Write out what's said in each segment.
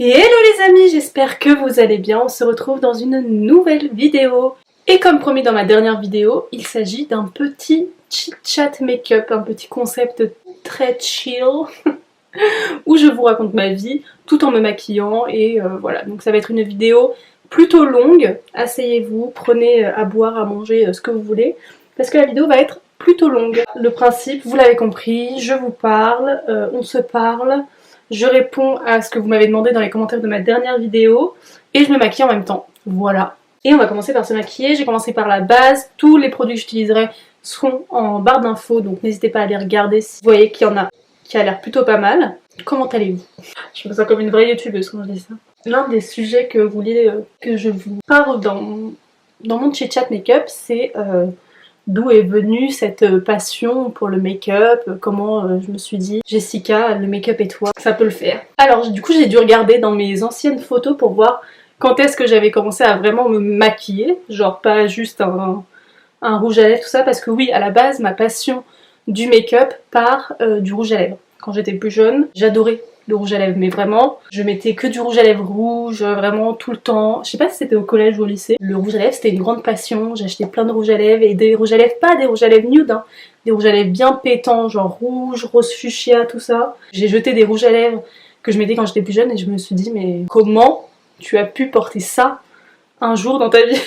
Et hello les amis, j'espère que vous allez bien, on se retrouve dans une nouvelle vidéo. Et comme promis dans ma dernière vidéo, il s'agit d'un petit chit-chat make-up, un petit concept très chill, où je vous raconte ma vie tout en me maquillant et voilà. Donc ça va être une vidéo plutôt longue, asseyez-vous, prenez à boire, à manger, ce que vous voulez, parce que la vidéo va être plutôt longue. Le principe, vous l'avez compris, je vous parle, on se parle. Je réponds à ce que vous m'avez demandé dans les commentaires de ma dernière vidéo et je me maquille en même temps. Voilà. Et on va commencer par se maquiller. J'ai commencé par la base. Tous les produits que j'utiliserai seront en barre d'infos, donc n'hésitez pas à les regarder si vous voyez qu'il y en a qui a l'air plutôt pas mal. Comment allez-vous? Je me sens comme une vraie youtubeuse quand je dis ça. L'un des sujets que vous voulez que je vous parle dans mon chit-chat make-up, c'est d'où est venue cette passion pour le make-up, comment je me suis dit Jessica, le make-up et toi, ça peut le faire. Alors du coup j'ai dû regarder dans mes anciennes photos pour voir quand est-ce que j'avais commencé à vraiment me maquiller, genre pas juste un rouge à lèvres, tout ça, parce que oui, à la base ma passion du make-up part du rouge à lèvres. Quand j'étais plus jeune, j'adorais le rouge à lèvres, mais vraiment, je mettais que du rouge à lèvres rouge, vraiment tout le temps. Je sais pas si c'était au collège ou au lycée. Le rouge à lèvres, c'était une grande passion. J'achetais plein de rouge à lèvres, et des rouges à lèvres, pas des rouges à lèvres nude, hein, des rouges à lèvres bien pétants, genre rouge, rose fuchsia, tout ça. J'ai jeté des rouges à lèvres que je mettais quand j'étais plus jeune et je me suis dit, mais comment tu as pu porter ça un jour dans ta vie?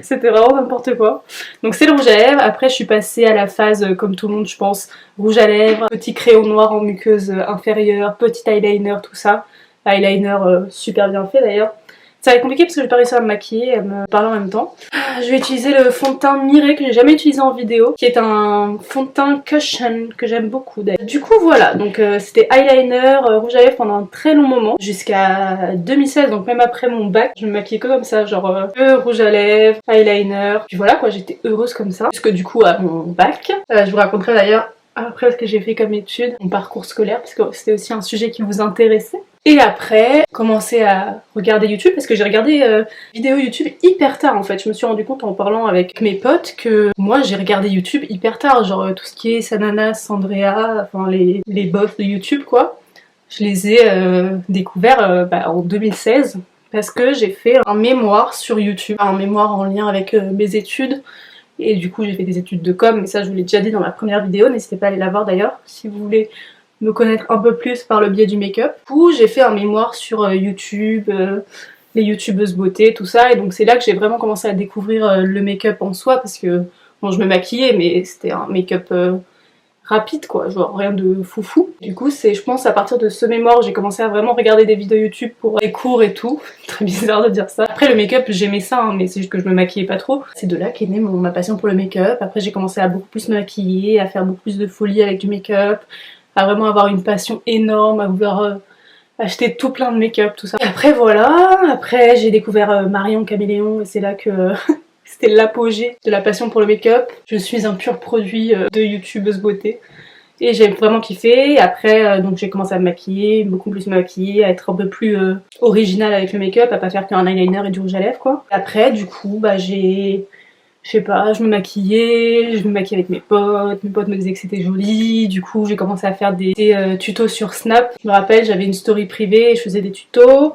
C'était vraiment n'importe quoi. Donc c'est le rouge à lèvres. Après je suis passée à la phase, comme tout le monde je pense, rouge à lèvres, petit crayon noir en muqueuse inférieure, petit eyeliner, tout ça. Eyeliner super bien fait d'ailleurs. Ça va être compliqué parce que j'ai pas réussi à me maquiller et à me parler en même temps. Je vais utiliser le fond de teint Mireille que j'ai jamais utilisé en vidéo, qui est un fond de teint cushion que j'aime beaucoup d'ailleurs. Du coup voilà, donc c'était eyeliner, rouge à lèvres pendant un très long moment, jusqu'à 2016, donc même après mon bac, je me maquillais que comme ça, genre rouge à lèvres, eyeliner, puis voilà quoi, j'étais heureuse comme ça, jusque du coup à mon bac. Je vous raconterai d'ailleurs après ce que j'ai fait comme étude, mon parcours scolaire, parce que c'était aussi un sujet qui vous intéressait. Et après, commencer à regarder YouTube, parce que j'ai regardé vidéos YouTube hyper tard en fait. Je me suis rendu compte en parlant avec mes potes que moi j'ai regardé YouTube hyper tard, genre tout ce qui est Sananas, Sandrea, enfin les boss de YouTube quoi. Je les ai découverts en 2016, parce que j'ai fait un mémoire sur YouTube, un mémoire en lien avec mes études. Et du coup j'ai fait des études de com, mais ça je vous l'ai déjà dit dans ma première vidéo, n'hésitez pas à aller la voir d'ailleurs si vous voulez me connaître un peu plus par le biais du make-up. Du coup j'ai fait un mémoire sur YouTube, les youtubeuses beauté, tout ça, et donc c'est là que j'ai vraiment commencé à découvrir le make-up en soi, parce que bon je me maquillais mais c'était un make-up rapide quoi, genre rien de foufou. Du coup c'est je pense à partir de ce mémoire j'ai commencé à vraiment regarder des vidéos YouTube pour les cours et tout. Très bizarre de dire ça. Après le make-up j'aimais ça hein, mais c'est juste que je me maquillais pas trop. C'est de là qu'est née ma passion pour le make-up. Après j'ai commencé à beaucoup plus me maquiller, à faire beaucoup plus de folie avec du make-up, à vraiment avoir une passion énorme, à vouloir acheter tout plein de make-up, tout ça. Et après voilà, après j'ai découvert Marion Caméléon et c'est là que c'était l'apogée de la passion pour le make-up. Je suis un pur produit de youtubeuse beauté. Et j'ai vraiment kiffé. Et après, donc j'ai commencé à me maquiller, beaucoup plus me maquiller, à être un peu plus originale avec le make-up, à pas faire qu'un eyeliner et du rouge à lèvres quoi. Après, du coup, j'ai... Je sais pas, je me maquillais avec mes potes me disaient que c'était joli, du coup j'ai commencé à faire des tutos sur Snap. Je me rappelle, j'avais une story privée et je faisais des tutos.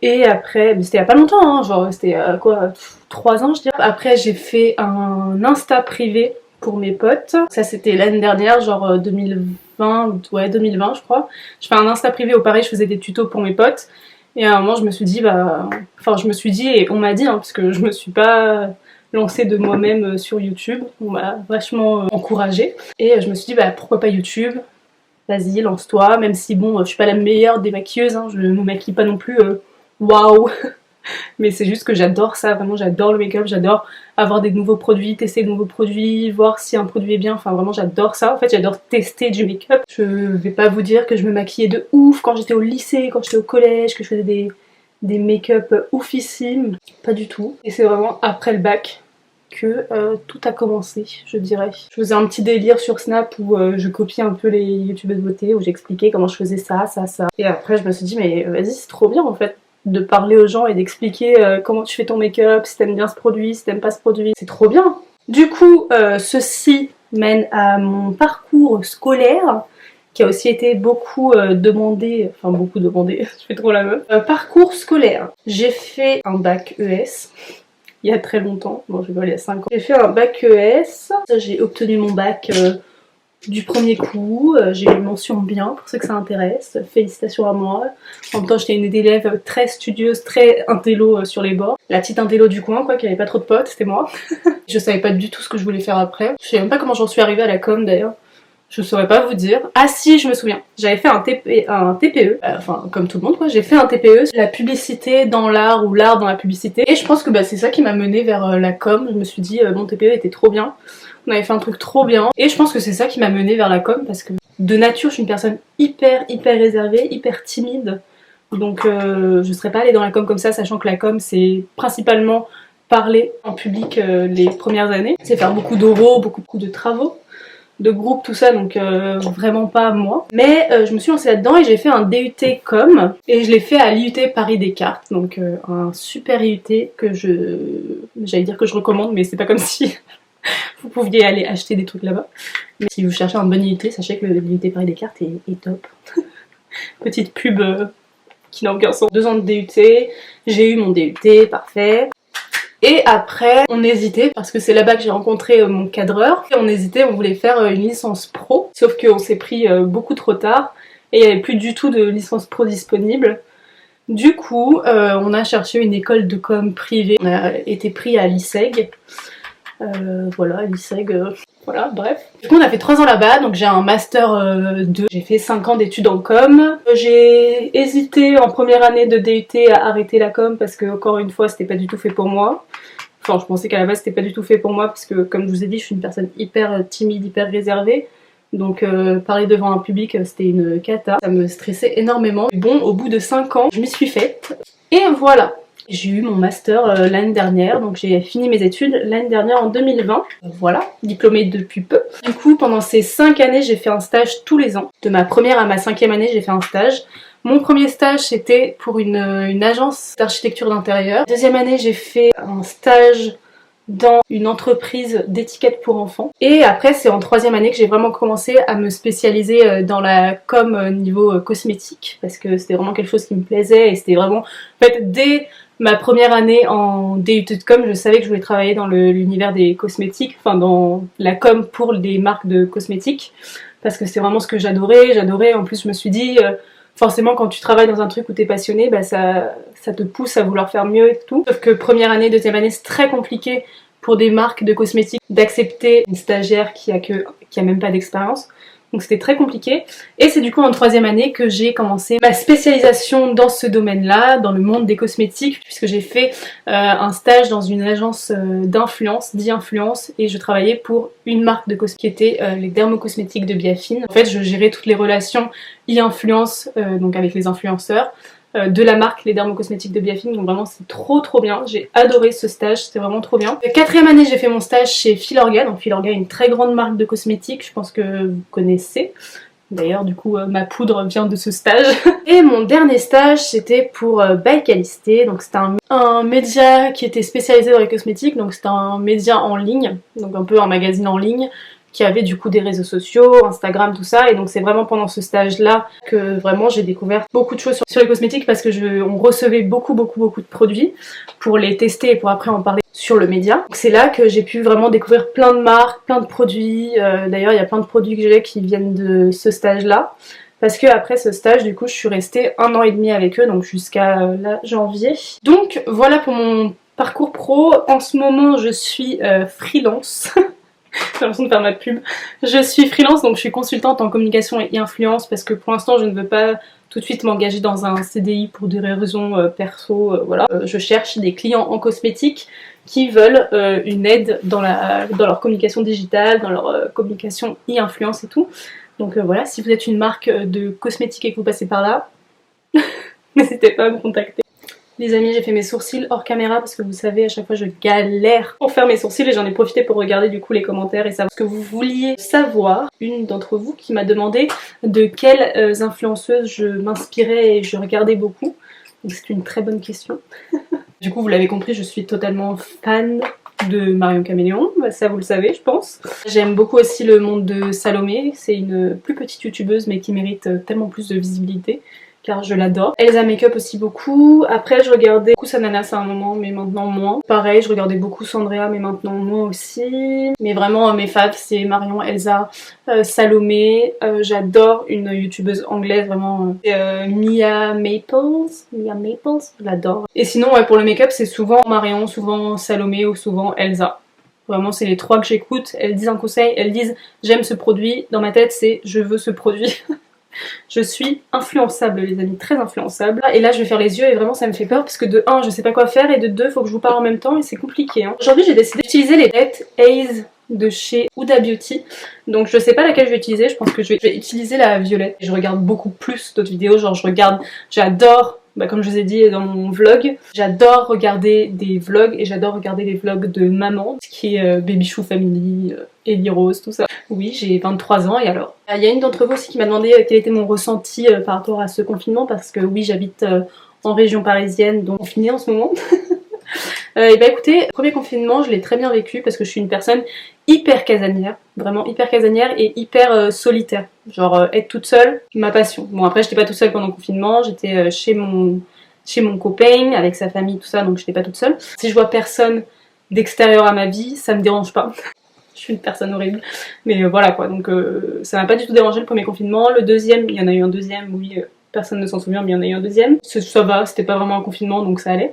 Et après, c'était il y a pas longtemps, hein, genre c'était quoi, 3 ans je dirais. Après j'ai fait un Insta privé pour mes potes. Ça c'était l'année dernière, genre 2020, ouais 2020 je crois. Je fais un Insta privé où pareil je faisais des tutos pour mes potes. Et à un moment je me suis dit, et on m'a dit, hein, parce que je me suis pas lancée de moi-même sur YouTube, on m'a vachement encouragée. Et je me suis dit, pourquoi pas YouTube? Vas-y, lance-toi, même si bon, je suis pas la meilleure des maquilleuses, hein, je ne me maquille pas non plus waouh. Mais c'est juste que j'adore ça, vraiment j'adore le make-up, j'adore avoir des nouveaux produits, tester de nouveaux produits, voir si un produit est bien, enfin vraiment j'adore ça. En fait j'adore tester du make-up. Je vais pas vous dire que je me maquillais de ouf quand j'étais au lycée, quand j'étais au collège, que je faisais des make-up oufissimes, pas du tout. Et c'est vraiment après le bac que tout a commencé, je dirais. Je faisais un petit délire sur Snap où je copiais un peu les youtubeuses beauté, où j'expliquais comment je faisais ça. Et après je me suis dit mais vas-y c'est trop bien en fait de parler aux gens et d'expliquer comment tu fais ton make-up, si t'aimes bien ce produit, si t'aimes pas ce produit, c'est trop bien. Du coup ceci mène à mon parcours scolaire qui a aussi été beaucoup demandé, enfin beaucoup demandé, je fais trop la meuf. Parcours scolaire, j'ai fait un bac ES. Il y a très longtemps, bon je vais pas aller à 5 ans. J'ai fait un bac ES, j'ai obtenu mon bac du premier coup, j'ai eu mention bien pour ceux que ça intéresse, félicitations à moi. En même temps j'étais une élève très studieuse, très intello sur les bords. La petite intello du coin quoi, qui avait pas trop de potes, c'était moi. Je savais pas du tout ce que je voulais faire après. Je sais même pas comment j'en suis arrivée à la com d'ailleurs. Je saurais pas vous dire. Ah si, je me souviens. J'avais fait un TPE, enfin comme tout le monde quoi, j'ai fait un TPE, la publicité dans l'art ou l'art dans la publicité. Et je pense que bah, c'est ça qui m'a menée vers la com. Je me suis dit mon TPE était trop bien. On avait fait un truc trop bien. Et je pense que c'est ça qui m'a menée vers la com parce que de nature je suis une personne hyper réservée, hyper timide. Donc je serais pas allée dans la com comme ça, sachant que la com c'est principalement parler en public les premières années. C'est faire beaucoup d'oraux, beaucoup de travaux, de groupe, tout ça, donc vraiment pas moi. Mais je me suis lancée là-dedans et j'ai fait un DUT com et je l'ai fait à l'IUT Paris Descartes, donc un super IUT que j'allais dire que je recommande, mais c'est pas comme si vous pouviez aller acheter des trucs là-bas. Mais si vous cherchez un bon IUT, sachez que le DUT Paris Descartes est top. Petite pub qui n'a aucun sens. 2 ans de DUT, j'ai eu mon DUT, parfait. Et après, on hésitait, parce que c'est là-bas que j'ai rencontré mon cadreur. Et on hésitait, on voulait faire une licence pro, sauf qu'on s'est pris beaucoup trop tard, et il n'y avait plus du tout de licence pro disponible. Du coup, on a cherché une école de com privée. On a été pris à l'ISEG. Voilà, l'ISEG... Voilà, bref. Du coup on a fait 3 ans là-bas, donc j'ai un master 2. J'ai fait 5 ans d'études en com. J'ai hésité en première année de DUT à arrêter la com parce que encore une fois c'était pas du tout fait pour moi. Enfin je pensais qu'à la base c'était pas du tout fait pour moi parce que comme je vous ai dit je suis une personne hyper timide, hyper réservée. Donc parler devant un public c'était une cata. Ça me stressait énormément. Bon, au bout de 5 ans, je m'y suis faite. Et voilà. J'ai eu mon master l'année dernière, donc j'ai fini mes études l'année dernière en 2020. Voilà, diplômée depuis peu. Du coup, pendant ces 5 années, j'ai fait un stage tous les ans. De ma première à ma 5e année, j'ai fait un stage. Mon premier stage, c'était pour une agence d'architecture d'intérieur. Deuxième année, j'ai fait un stage dans une entreprise d'étiquettes pour enfants. Et après, c'est en 3e année que j'ai vraiment commencé à me spécialiser dans la com niveau cosmétique, parce que c'était vraiment quelque chose qui me plaisait et c'était vraiment... En fait, dès ma première année en DUT de com, je savais que je voulais travailler dans l'univers des cosmétiques, enfin dans la com pour des marques de cosmétiques, parce que c'est vraiment ce que j'adorais. En plus, je me suis dit, forcément, quand tu travailles dans un truc où t'es passionné, bah ça te pousse à vouloir faire mieux et tout. Sauf que première année, deuxième année, c'est très compliqué pour des marques de cosmétiques d'accepter une stagiaire qui a même pas d'expérience. Donc c'était très compliqué. Et c'est du coup en 3e année que j'ai commencé ma spécialisation dans ce domaine-là, dans le monde des cosmétiques, puisque j'ai fait un stage dans une agence d'influence, d'e-influence, et je travaillais pour une marque de cosmétiques qui était les dermocosmétiques de Biafine. En fait, je gérais toutes les relations e-influence, donc avec les influenceurs, de la marque les dermocosmétiques de Biafine, donc vraiment c'est trop bien, j'ai adoré ce stage, c'était vraiment trop bien. 4e année j'ai fait mon stage chez Filorga, donc Filorga est une très grande marque de cosmétiques, je pense que vous connaissez. D'ailleurs du coup ma poudre vient de ce stage. Et mon dernier stage c'était pour By Calisté, donc c'était un média qui était spécialisé dans les cosmétiques, donc c'était un média en ligne, donc un peu un magazine en ligne, qui avait du coup des réseaux sociaux, Instagram, tout ça, et donc c'est vraiment pendant ce stage-là que vraiment j'ai découvert beaucoup de choses sur les cosmétiques parce que on recevait beaucoup de produits pour les tester et pour après en parler sur le média. C'est là que j'ai pu vraiment découvrir plein de marques, plein de produits, d'ailleurs il y a plein de produits que j'ai qui viennent de ce stage-là. Parce que après ce stage, du coup, je suis restée 1 an et demi avec eux, donc jusqu'à là, janvier. Donc voilà pour mon parcours pro. En ce moment, je suis freelance. J'ai l'impression de faire ma pub. Je suis freelance, donc je suis consultante en communication et influence parce que pour l'instant je ne veux pas tout de suite m'engager dans un CDI pour des raisons perso, voilà. Je cherche des clients en cosmétique qui veulent une aide dans leur communication digitale, dans leur communication e-influence et tout. Donc voilà, si vous êtes une marque de cosmétiques et que vous passez par là, n'hésitez pas à me contacter. Les amis, j'ai fait mes sourcils hors caméra parce que vous savez, à chaque fois je galère pour faire mes sourcils et j'en ai profité pour regarder du coup les commentaires et savoir ce que vous vouliez savoir. Une d'entre vous qui m'a demandé de quelles influenceuses je m'inspirais et je regardais beaucoup. Donc c'est une très bonne question. Du coup, vous l'avez compris, je suis totalement fan de Marion Caméléon, bah, ça vous le savez je pense. J'aime beaucoup aussi le monde de Salomé, c'est une plus petite youtubeuse mais qui mérite tellement plus de visibilité car je l'adore. Elsa Makeup aussi beaucoup. Après je regardais beaucoup Sananas à un moment mais maintenant moins. Pareil je regardais beaucoup Sandrea mais maintenant moins aussi. Mais vraiment mes faves c'est Marion, Elsa, Salomé. J'adore une youtubeuse anglaise vraiment Mia Maples. Mia Maples, je l'adore. Et sinon ouais, pour le make-up c'est souvent Marion, souvent Salomé ou souvent Elsa. Vraiment c'est les trois que j'écoute. Elles disent un conseil, elles disent j'aime ce produit. Dans ma tête c'est je veux ce produit. Je suis influençable les amis, très influençable. Et là je vais faire les yeux et vraiment ça me fait peur parce que de 1 je sais pas quoi faire et de 2 faut que je vous parle en même temps et c'est compliqué hein. Aujourd'hui j'ai décidé d'utiliser les palettes Haze de chez Huda Beauty. Donc je sais pas laquelle je vais utiliser, je pense que je vais utiliser la violette. Je regarde beaucoup plus d'autres vidéos, genre j'adore, bah, comme je vous ai dit dans mon vlog, j'adore regarder des vlogs et j'adore regarder les vlogs de maman, ce qui est Baby Chou Family, Ellie Rose, tout ça. Oui, j'ai 23 ans et alors. Il y a une d'entre vous aussi qui m'a demandé quel était mon ressenti par rapport à ce confinement parce que oui, j'habite en région parisienne, donc confinée en ce moment. Et bah écoutez, premier confinement, je l'ai très bien vécu parce que je suis une personne hyper casanière, vraiment hyper casanière et hyper solitaire. Genre être toute seule, ma passion. Bon après j'étais pas toute seule pendant le confinement, j'étais chez mon copain, avec sa famille, tout ça, donc j'étais pas toute seule. Si je vois personne d'extérieur à ma vie, ça me dérange pas. Je suis une personne horrible, mais voilà quoi, donc ça m'a pas du tout dérangé le premier confinement. Le deuxième, il y en a eu un deuxième, oui, personne ne s'en souvient, mais il y en a eu un deuxième. Ça va, c'était pas vraiment un confinement, donc ça allait.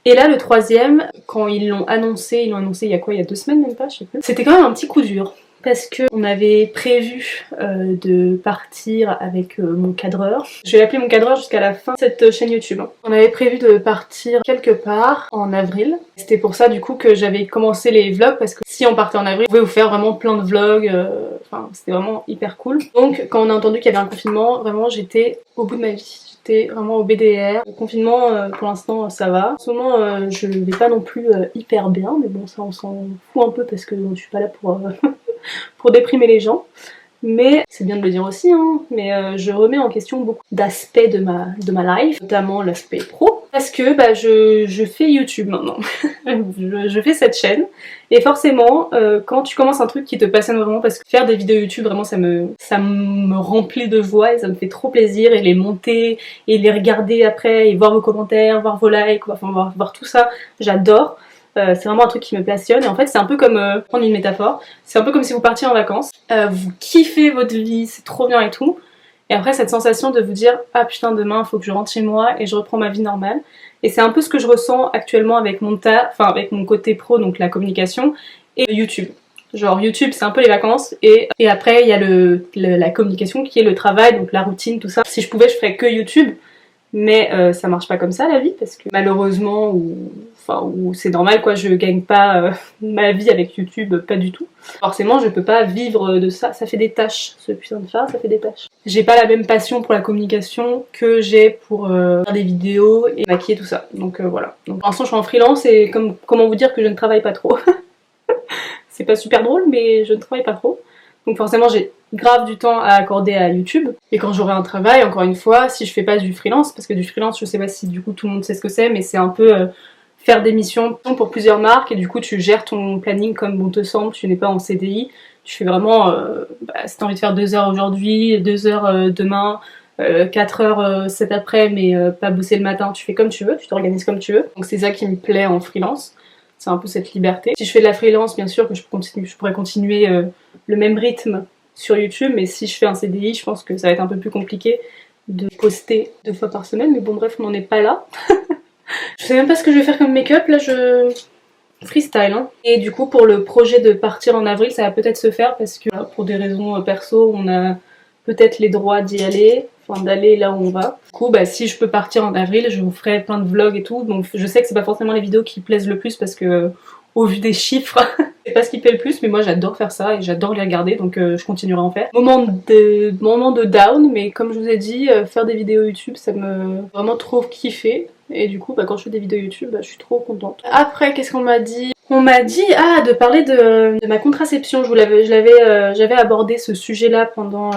Et là le troisième, quand ils l'ont annoncé il y a quoi, il y a 2 semaines même pas, je sais plus. C'était quand même un petit coup dur. Parce qu'on avait prévu de partir avec mon cadreur. Je vais l'appeler mon cadreur jusqu'à la fin de cette chaîne YouTube. On avait prévu de partir quelque part en avril. C'était pour ça du coup que j'avais commencé les vlogs parce que si on partait en avril, on pouvait vous faire vraiment plein de vlogs. Enfin, c'était vraiment hyper cool. Donc quand on a entendu qu'il y avait un confinement, vraiment j'étais au bout de ma vie. J'étais vraiment au BDR. Le confinement, pour l'instant, ça va. En ce moment, je vais pas non plus hyper bien, mais bon, ça on s'en fout un peu parce que je suis pas là pour... pour déprimer les gens, mais c'est bien de le dire aussi, hein, mais je remets en question beaucoup d'aspects de ma life, notamment l'aspect pro, parce que bah, je fais YouTube maintenant, je fais cette chaîne, et forcément, quand tu commences un truc qui te passionne vraiment, parce que faire des vidéos YouTube, vraiment ça me remplit de joie, et ça me fait trop plaisir, et les monter, et les regarder après, et voir vos commentaires, voir vos likes, enfin voir tout ça, j'adore. C'est vraiment un truc qui me passionne et en fait c'est un peu comme, prendre une métaphore, c'est un peu comme si vous partiez en vacances, vous kiffez votre vie, c'est trop bien et tout, et après cette sensation de vous dire ah putain demain il faut que je rentre chez moi et je reprends ma vie normale, et c'est un peu ce que je ressens actuellement avec mon taf, enfin avec mon côté pro, donc la communication, et YouTube. Genre YouTube c'est un peu les vacances et après il y a la communication qui est le travail, donc la routine, tout ça. Si je pouvais je ferais que YouTube, mais ça marche pas comme ça la vie parce que malheureusement ou c'est normal quoi, je gagne pas ma vie avec YouTube, pas du tout. Forcément je peux pas vivre de ça, ça fait des tâches, ce putain de phare, ça fait des tâches. J'ai pas la même passion pour la communication que j'ai pour faire des vidéos et maquiller tout ça, donc voilà. Donc pour l'instant je suis en freelance et comment vous dire que je ne travaille pas trop. C'est pas super drôle mais je ne travaille pas trop. Donc forcément j'ai grave du temps à accorder à YouTube. Et quand j'aurai un travail, encore une fois, si je fais pas du freelance, parce que du freelance, je sais pas si du coup tout le monde sait ce que c'est, mais c'est un peu faire des missions pour plusieurs marques et du coup tu gères ton planning comme bon te semble, tu n'es pas en CDI. Tu fais vraiment, si t'as envie de faire 2 heures aujourd'hui, 2 heures demain, 4 heures cet après, mais pas bosser le matin, tu fais comme tu veux, tu t'organises comme tu veux. Donc c'est ça qui me plaît en freelance. C'est un peu cette liberté. Si je fais de la freelance, bien sûr que je pourrais continuer le même rythme sur YouTube, mais si je fais un CDI, je pense que ça va être un peu plus compliqué de poster 2 fois par semaine, mais bon bref, on n'en est pas là. Je sais même pas ce que je vais faire comme make-up, là je freestyle. Hein. Et du coup pour le projet de partir en avril, ça va peut-être se faire parce que pour des raisons perso, on a peut-être les droits d'y aller, enfin d'aller là où on va. Du coup bah si je peux partir en avril, je vous ferai plein de vlogs et tout, donc je sais que c'est pas forcément les vidéos qui plaisent le plus parce que au vu des chiffres, c'est pas ce qui plaît le plus, mais moi j'adore faire ça et j'adore les regarder, donc je continuerai à en faire. Moment de down, mais comme je vous ai dit, faire des vidéos YouTube, ça me vraiment trop kiffé. Et du coup, bah, quand je fais des vidéos YouTube, bah, je suis trop contente. Après, qu'est-ce qu'on m'a dit? On m'a dit de parler de ma contraception. J'avais abordé ce sujet-là pendant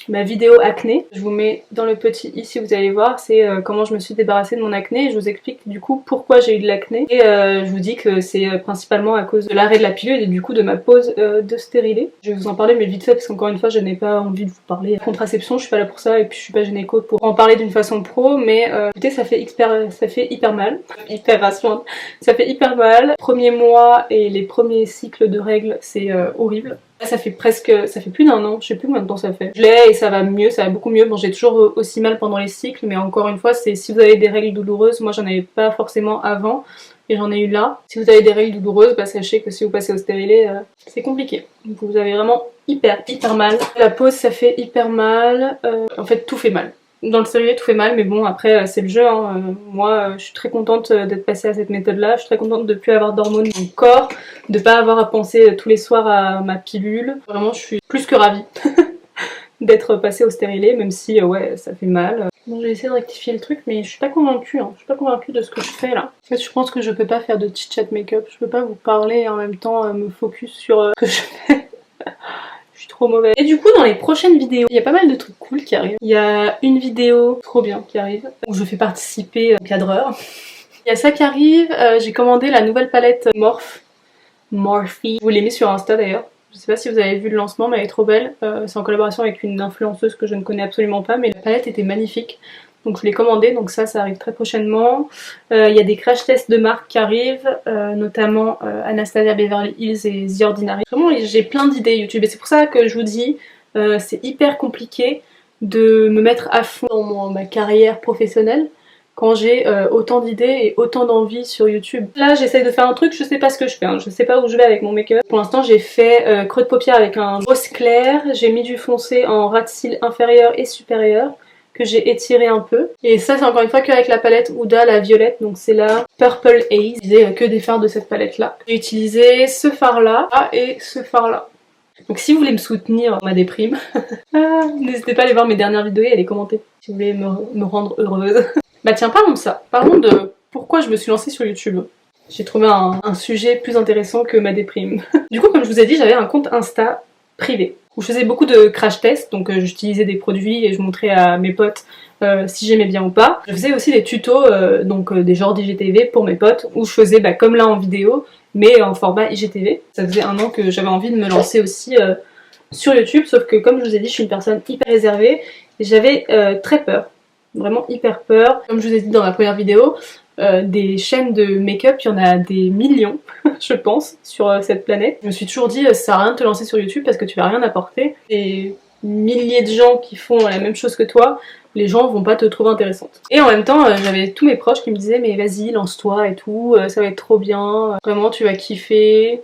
ma vidéo acné. Je vous mets dans le petit ici, vous allez voir, c'est comment je me suis débarrassée de mon acné. Je vous explique du coup pourquoi j'ai eu de l'acné. Et je vous dis que c'est principalement à cause de l'arrêt de la pilule et du coup de ma pause de stérilet. Je vais vous en parler mais vite fait parce qu'encore une fois je n'ai pas envie de vous parler de contraception, je suis pas là pour ça et puis je suis pas gynéco pour en parler d'une façon pro, mais écoutez, ça fait hyper mal. Hyperation. Ça fait hyper mal. Premier mois et les premiers cycles de règles, c'est horrible. Ça fait plus d'un an, je sais plus combien de temps ça fait. Je l'ai et ça va mieux, ça va beaucoup mieux. Bon, j'ai toujours aussi mal pendant les cycles, mais encore une fois, c'est si vous avez des règles douloureuses, moi j'en avais pas forcément avant, et j'en ai eu là. Si vous avez des règles douloureuses, bah sachez que si vous passez au stérilet, c'est compliqué. Vous avez vraiment hyper mal. La pause, ça fait hyper mal. En fait, tout fait mal. Dans le stérilet tout fait mal, mais bon après c'est le jeu, hein. Moi je suis très contente d'être passée à cette méthode là, je suis très contente de plus avoir d'hormones dans mon corps, de pas avoir à penser tous les soirs à ma pilule. Vraiment je suis plus que ravie d'être passée au stérilet, même si ouais ça fait mal. Bon, j'ai essayé de rectifier le truc mais je suis pas convaincue, hein. Je suis pas convaincue de ce que je fais là. En fait je pense que je peux pas faire de chit chat make-up, je peux pas vous parler et en même temps me focus sur ce que je fais. Je suis trop mauvaise. Et du coup dans les prochaines vidéos, il y a pas mal de trucs cool qui arrivent. Il y a une vidéo trop bien qui arrive, où je fais participer un cadreur. Il y a ça qui arrive, j'ai commandé la nouvelle palette Morphe. Je vous l'ai mis sur Insta d'ailleurs. Je sais pas si vous avez vu le lancement mais elle est trop belle. C'est en collaboration avec une influenceuse que je ne connais absolument pas mais la palette était magnifique. Donc je l'ai commandé, donc ça arrive très prochainement. Il y a des crash tests de marques qui arrivent, notamment Anastasia Beverly Hills et The Ordinary. Vraiment j'ai plein d'idées YouTube et c'est pour ça que je vous dis, c'est hyper compliqué de me mettre à fond dans ma carrière professionnelle quand j'ai autant d'idées et autant d'envie sur YouTube. Là j'essaye de faire un truc, je sais pas ce que je fais, hein. Je sais pas où je vais avec mon make-up. Pour l'instant j'ai fait creux de paupière avec un rose clair, j'ai mis du foncé en ras de cils inférieur et supérieur que j'ai étiré un peu. Et ça c'est encore une fois qu'avec la palette Huda, la violette, donc c'est la Purple Haze. J'ai que des fards de cette palette là. J'ai utilisé ce fard là et ce fard là. Donc si vous voulez me soutenir dans ma déprime, n'hésitez pas à aller voir mes dernières vidéos et à les commenter si vous voulez me rendre heureuse. Bah tiens, parlons de ça. Parlons de pourquoi je me suis lancée sur YouTube. J'ai trouvé un sujet plus intéressant que ma déprime. Du coup, comme je vous ai dit, j'avais un compte Insta privé où je faisais beaucoup de crash tests, donc j'utilisais des produits et je montrais à mes potes si j'aimais bien ou pas. Je faisais aussi des tutos, donc des genres d'IGTV pour mes potes, où je faisais comme là en vidéo, mais en format IGTV. Ça faisait un an que j'avais envie de me lancer aussi sur YouTube, sauf que comme je vous ai dit, je suis une personne hyper réservée et j'avais très peur. Vraiment hyper peur. Comme je vous ai dit dans ma première vidéo, des chaînes de make-up, il y en a des millions, je pense, sur cette planète. Je me suis toujours dit, ça sert à rien de te lancer sur YouTube parce que tu vas rien apporter. Des milliers de gens qui font la même chose que toi, les gens vont pas te trouver intéressante. Et en même temps, j'avais tous mes proches qui me disaient, mais vas-y, lance-toi et tout, ça va être trop bien, vraiment tu vas kiffer,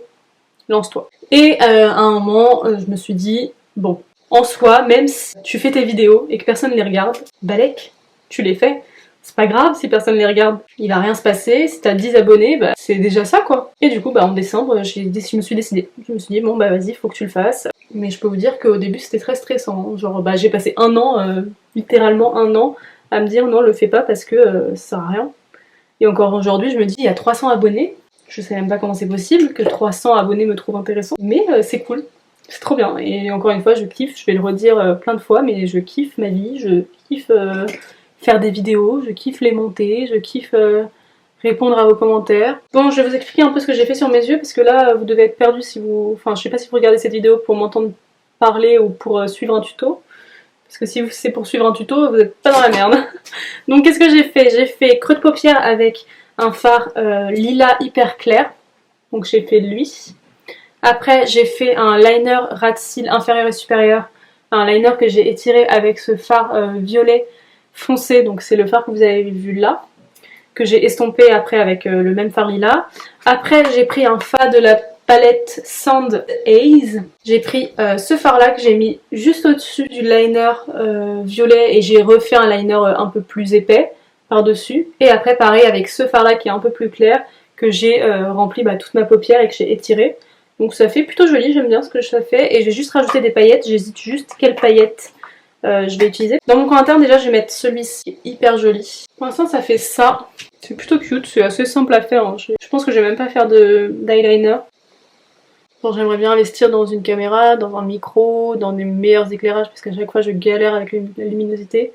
lance-toi. Et à un moment, je me suis dit, bon, en soi, même si tu fais tes vidéos et que personne les regarde, balèque, tu les fais. C'est pas grave si personne les regarde, il va rien se passer, si t'as 10 abonnés, bah c'est déjà ça quoi. Et du coup en décembre, je me suis décidée. Je me suis dit bon bah vas-y, faut que tu le fasses. Mais je peux vous dire qu'au début c'était très stressant, genre j'ai passé un an, littéralement un an, à me dire non le fais pas parce que ça sert à rien. Et encore aujourd'hui je me dis il y a 300 abonnés, je sais même pas comment c'est possible que 300 abonnés me trouvent intéressant, mais c'est cool. C'est trop bien, et encore une fois je kiffe, je vais le redire plein de fois, mais je kiffe ma vie, je kiffe faire des vidéos, je kiffe les monter, je kiffe répondre à vos commentaires. Bon, je vais vous expliquer un peu ce que j'ai fait sur mes yeux, parce que là, vous devez être perdu si vous... Enfin, je sais pas si vous regardez cette vidéo pour m'entendre parler ou pour suivre un tuto. Parce que si c'est pour suivre un tuto, vous êtes pas dans la merde. Donc, qu'est-ce que j'ai fait? J'ai fait creux de paupière avec un fard lilas hyper clair. Donc, j'ai fait de lui. Après, j'ai fait un liner ras de cils inférieur et supérieur. Un liner que j'ai étiré avec ce fard violet foncé, donc c'est le fard que vous avez vu là, que j'ai estompé après avec le même fard lilas. Après j'ai pris un fard de la palette Sand Haze. J'ai pris ce fard là que j'ai mis juste au-dessus du liner violet et j'ai refait un liner un peu plus épais par dessus. Et après pareil avec ce fard là qui est un peu plus clair, que j'ai rempli toute ma paupière et que j'ai étiré. Donc ça fait plutôt joli, j'aime bien ce que ça fait. Et j'ai juste rajouté des paillettes, j'hésite juste quelles paillettes je vais utiliser. Dans mon commentaire déjà je vais mettre celui-ci, hyper joli. Pour l'instant ça fait ça. C'est plutôt cute, c'est assez simple à faire. Hein. Je pense que je vais même pas faire d'eyeliner. Bon, j'aimerais bien investir dans une caméra, dans un micro, dans des meilleurs éclairages parce qu'à chaque fois je galère avec la luminosité.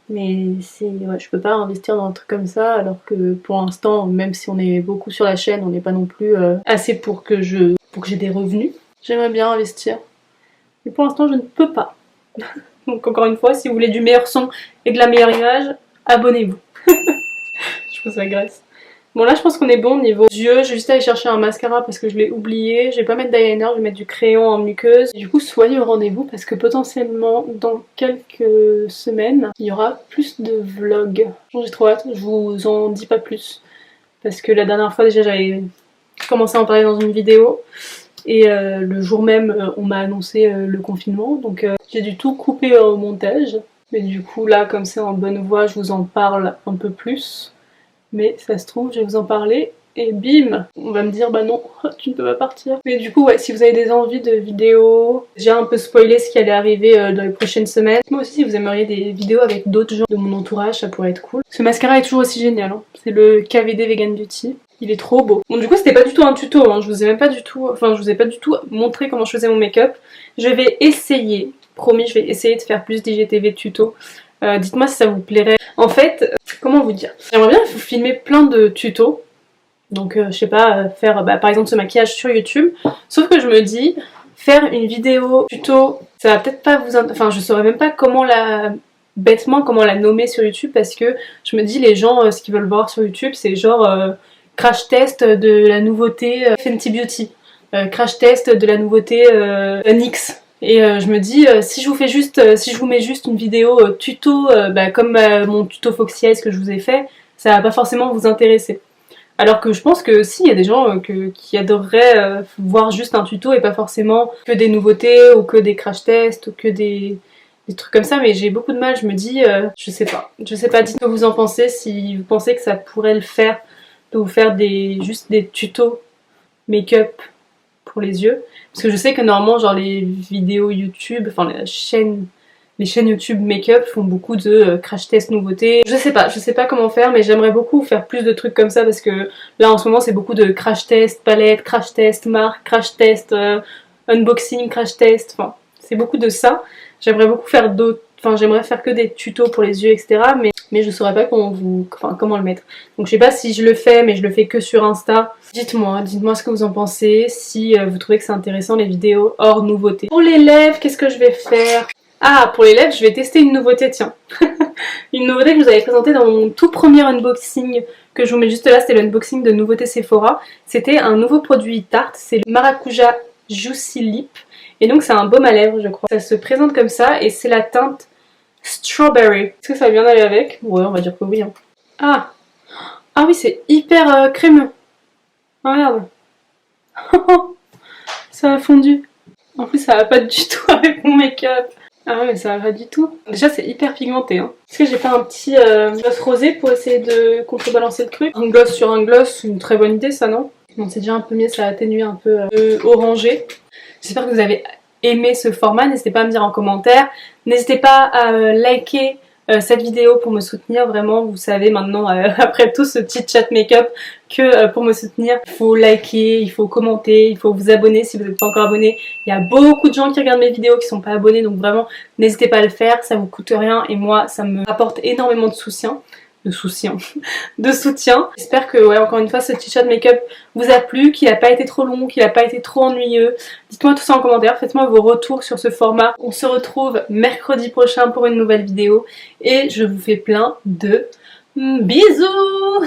Mais ouais, je peux pas investir dans un truc comme ça alors que pour l'instant, même si on est beaucoup sur la chaîne, on n'est pas non plus assez pour que j'ai des revenus. J'aimerais bien investir. Mais pour l'instant, je ne peux pas. Donc encore une fois, si vous voulez du meilleur son et de la meilleure image, abonnez-vous. Je vous agresse. Bon là je pense qu'on est bon niveau yeux, je vais juste aller chercher un mascara parce que je l'ai oublié, je vais pas mettre d'eyeliner, je vais mettre du crayon en muqueuse. Du coup soyez au rendez-vous parce que potentiellement dans quelques semaines il y aura plus de vlogs. J'ai trop hâte, je vous en dis pas plus parce que la dernière fois déjà j'avais commencé à en parler dans une vidéo et le jour même on m'a annoncé le confinement donc j'ai dû tout couper au montage. Mais du coup là comme c'est en bonne voie je vous en parle un peu plus. Mais ça se trouve, je vais vous en parler et bim, on va me dire bah non, tu ne peux pas partir. Mais du coup ouais, si vous avez des envies de vidéos, j'ai un peu spoilé ce qui allait arriver dans les prochaines semaines. Moi aussi si vous aimeriez des vidéos avec d'autres gens de mon entourage, ça pourrait être cool. Ce mascara est toujours aussi génial, hein. C'est le KVD Vegan Beauty. Il est trop beau. Bon du coup c'était pas du tout un tuto, hein. Je vous ai même pas du tout, enfin je vous ai pas du tout montré comment je faisais mon make-up. Je vais essayer, promis, je vais essayer de faire plus d'IGTV de tutos. Dites-moi si ça vous plairait. En fait, comment vous dire, j'aimerais bien vous filmer plein de tutos. Donc je sais pas, faire par exemple ce maquillage sur YouTube. Sauf que je me dis, faire une vidéo tuto, ça va peut-être pas vous... Enfin je saurais même pas comment bêtement comment la nommer sur YouTube parce que je me dis les gens ce qu'ils veulent voir sur YouTube c'est genre crash test de la nouveauté Fenty Beauty, crash test de la nouveauté NYX. Et je me dis, si je vous mets juste une vidéo tuto, comme mon tuto Foxy Eyes que je vous ai fait, ça va pas forcément vous intéresser. Alors que je pense que si, il y a des gens qui adoreraient voir juste un tuto et pas forcément que des nouveautés ou que des crash tests ou que des trucs comme ça, mais j'ai beaucoup de mal, je me dis, je sais pas, dites ce que vous en pensez, si vous pensez que ça pourrait le faire, de vous faire juste des tutos make-up pour les yeux. Parce que je sais que normalement, genre les vidéos YouTube, enfin les chaînes YouTube make-up font beaucoup de crash test nouveautés. Je sais pas comment faire, mais j'aimerais beaucoup faire plus de trucs comme ça parce que là en ce moment c'est beaucoup de crash test, palette, crash test, marque, crash test, unboxing, crash test, enfin c'est beaucoup de ça. J'aimerais beaucoup faire d'autres, enfin j'aimerais faire que des tutos pour les yeux, etc. Mais je saurais pas comment le mettre. Donc je sais pas si je le fais, mais je le fais que sur Insta. Dites-moi ce que vous en pensez, si vous trouvez que c'est intéressant les vidéos hors nouveauté. Pour les lèvres, qu'est-ce que je vais faire? Ah, pour les lèvres, je vais tester une nouveauté, tiens. Une nouveauté que je vous avais présentée dans mon tout premier unboxing, que je vous mets juste là, c'était l'unboxing de nouveauté Sephora. C'était un nouveau produit Tarte, c'est le Maracuja Juicy Lip. Et donc c'est un baume à lèvres, je crois. Ça se présente comme ça, et c'est la teinte Strawberry. Est-ce que ça va bien aller avec? Ouais, on va dire que oui. Hein. Ah oui, c'est hyper crémeux. Ah merde. Ça a fondu. En plus, ça va pas du tout avec mon make-up. Ah ouais, mais ça va pas du tout. Déjà, c'est hyper pigmenté. Hein. Est-ce que j'ai pas un petit gloss rosé pour essayer de contrebalancer le truc? Un gloss sur un gloss, une très bonne idée, ça, non? Bon, c'est déjà un peu mieux, ça a atténué un peu orangé. J'espère que vous avez aimé ce format. N'hésitez pas à me dire en commentaire. N'hésitez pas à liker cette vidéo pour me soutenir. Vraiment, vous savez maintenant, après tout ce petit chat make-up, que pour me soutenir, il faut liker, il faut commenter, il faut vous abonner si vous n'êtes pas encore abonné. Il y a beaucoup de gens qui regardent mes vidéos qui sont pas abonnés, donc vraiment, n'hésitez pas à le faire. Ça vous coûte rien et moi, ça me rapporte énormément de soutien. J'espère que, ouais, encore une fois, ce petit chat make-up vous a plu, qu'il n'a pas été trop long, qu'il n'a pas été trop ennuyeux. Dites-moi tout ça en commentaire, faites-moi vos retours sur ce format. On se retrouve mercredi prochain pour une nouvelle vidéo et je vous fais plein de bisous.